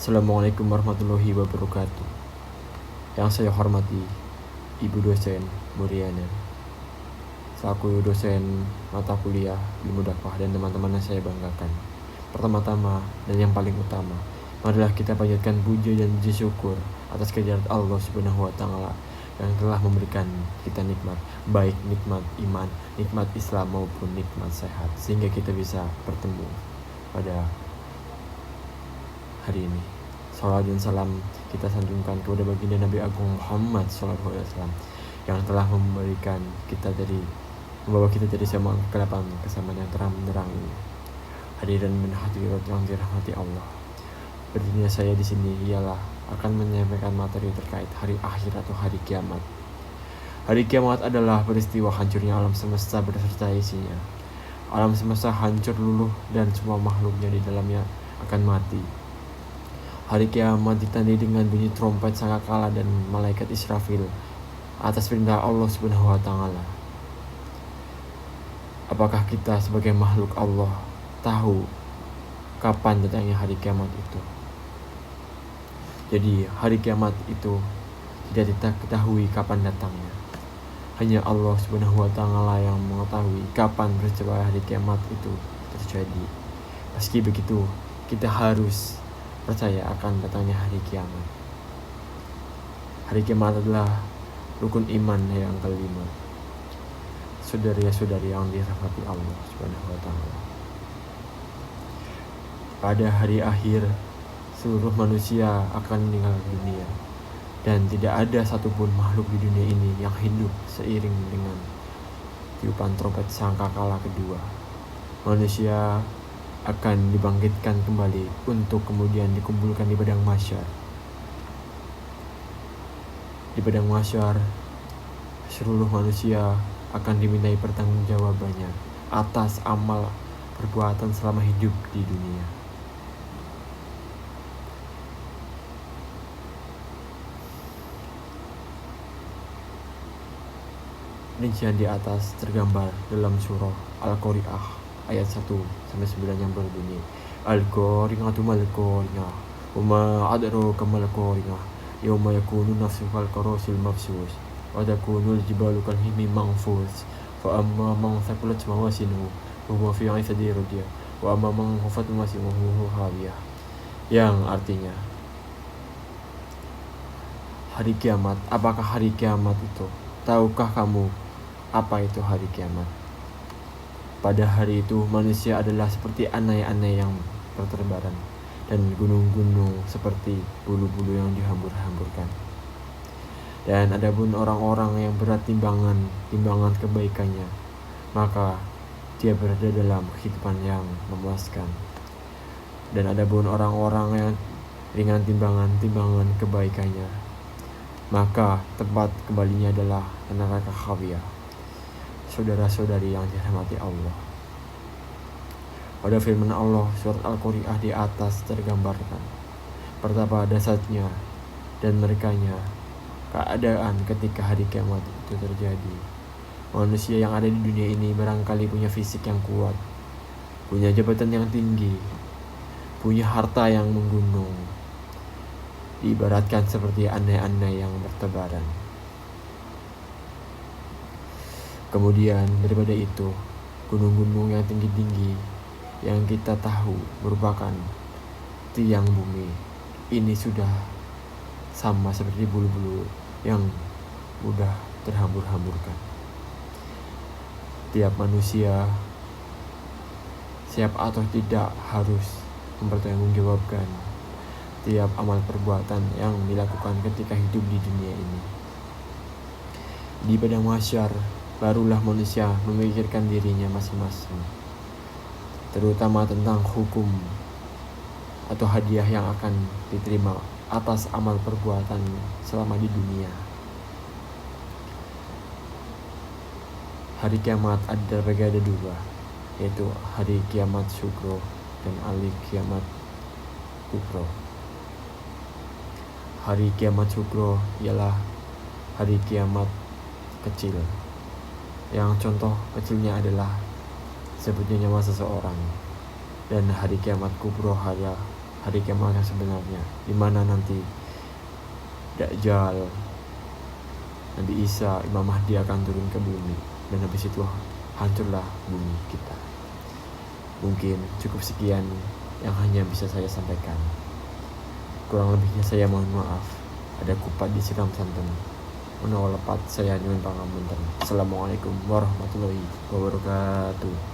Assalamualaikum warahmatullahi wabarakatuh. Yang saya hormati Ibu dosen Muriana, selaku dosen mata kuliah ilmu dakwah, dan teman-teman yang saya banggakan. Pertama-tama dan yang paling utama, marilah kita panjatkan puja dan puji syukur atas kehadirat Allah Subhanahu wa Ta'ala yang telah memberikan kita nikmat, baik nikmat iman, nikmat Islam maupun nikmat sehat, sehingga kita bisa bertemu pada hari ini. Salawat dan salam kita sanjungkan kepada baginda Nabi Agung Muhammad SAW yang telah membawa kita dari semua kegelapan kesamaan yang terang benderang ini. Hadirin dan hadirat yang dirahmati Allah, berdirinya saya di sini ialah akan menyampaikan materi terkait hari akhir atau hari kiamat. Hari kiamat adalah peristiwa hancurnya alam semesta beserta isinya. Alam semesta hancur luluh dan semua makhluknya di dalamnya akan mati. Hari kiamat ditandai dengan bunyi trompet sangkakala dan malaikat Israfil atas perintah Allah Subhanahu wa Ta'ala. Apakah kita sebagai makhluk Allah tahu kapan datangnya hari kiamat itu? Jadi hari kiamat itu tidak kita ketahui kapan datangnya. Hanya Allah Subhanahu wa Ta'ala yang mengetahui kapan peristiwa hari kiamat itu terjadi. Meski begitu, kita harus percaya akan datangnya hari kiamat. Hari kiamat adalah rukun iman yang kelima. Saudara-saudari yang dirahmati Allah Subhanahu wa Ta'ala, pada hari akhir seluruh manusia akan meninggal dunia, dan tidak ada satupun makhluk di dunia ini yang hidup seiring dengan tiupan trompet sangkakala kedua. Manusia akan dibangkitkan kembali untuk kemudian dikumpulkan di padang mahsyar. Di padang mahsyar, seluruh manusia akan dimintai pertanggungjawabannya atas amal perbuatan selama hidup di dunia. Rincian di atas tergambar dalam surah Al-Qari'ah ayat 1-9 yang berbunyi, Al-Qari'atu mal-Qari'ah, wa ma adraka mal-Qari'ah, yauma yakunu nafsu kal qarasil mabsus, wa takunul jibalu kal himim manfus, fa amma man thaqulat mawazinuhu fa huwa fi 'ishatin radiyah, wa amma man khaffat mawazinuhu hawiyah. Yang artinya, hari kiamat. Apakah hari kiamat itu? Tahukah kamu apa itu hari kiamat? Pada hari itu manusia adalah seperti anai-anai yang berterbaran, dan gunung-gunung seperti bulu-bulu yang dihambur-hamburkan. Dan adapun orang-orang yang berat timbangan kebaikannya, maka dia berada dalam kehidupan yang memuaskan. Dan adapun orang-orang yang ringan timbangan kebaikannya, maka tempat kembalinya adalah neraka khawiyah. Saudara-saudari yang dirahmati Allah, pada firman Allah surat Al-Qari'ah di atas tergambarkan betapa dahsyatnya dan mengerikannya keadaan ketika hari kiamat itu terjadi. Manusia yang ada di dunia ini barangkali punya fisik yang kuat, punya jabatan yang tinggi, punya harta yang menggunung, diibaratkan seperti anai-anai yang bertebaran. Kemudian daripada itu, gunung-gunung yang tinggi-tinggi yang kita tahu merupakan tiang bumi ini sudah sama seperti bulu-bulu yang mudah terhambur-hamburkan. Tiap manusia, siap atau tidak, harus mempertanggungjawabkan tiap amal perbuatan yang dilakukan ketika hidup di dunia ini. Di padang mahsyar barulah manusia memikirkan dirinya masing-masing, terutama tentang hukum atau hadiah yang akan diterima atas amal perbuatan selama di dunia. Hari kiamat terbagi ada dua, yaitu hari kiamat sugro dan hari kiamat kubro. Hari kiamat sugro ialah hari kiamat kecil, yang contoh kecilnya adalah sebutnya nyawa seseorang. Dan hari kiamat kubro adalah hari kiamat yang sebenarnya, di mana nanti Dajjal, Nabi Isa, Imam Mahdi akan turun ke bumi, dan habis itu hancurlah bumi kita. Mungkin cukup sekian yang hanya bisa saya sampaikan. Kurang lebihnya saya mohon maaf. Ada kupat disiram santan. Menawa lepat saya nyuwun pangapunten. Assalamualaikum warahmatullahi wabarakatuh.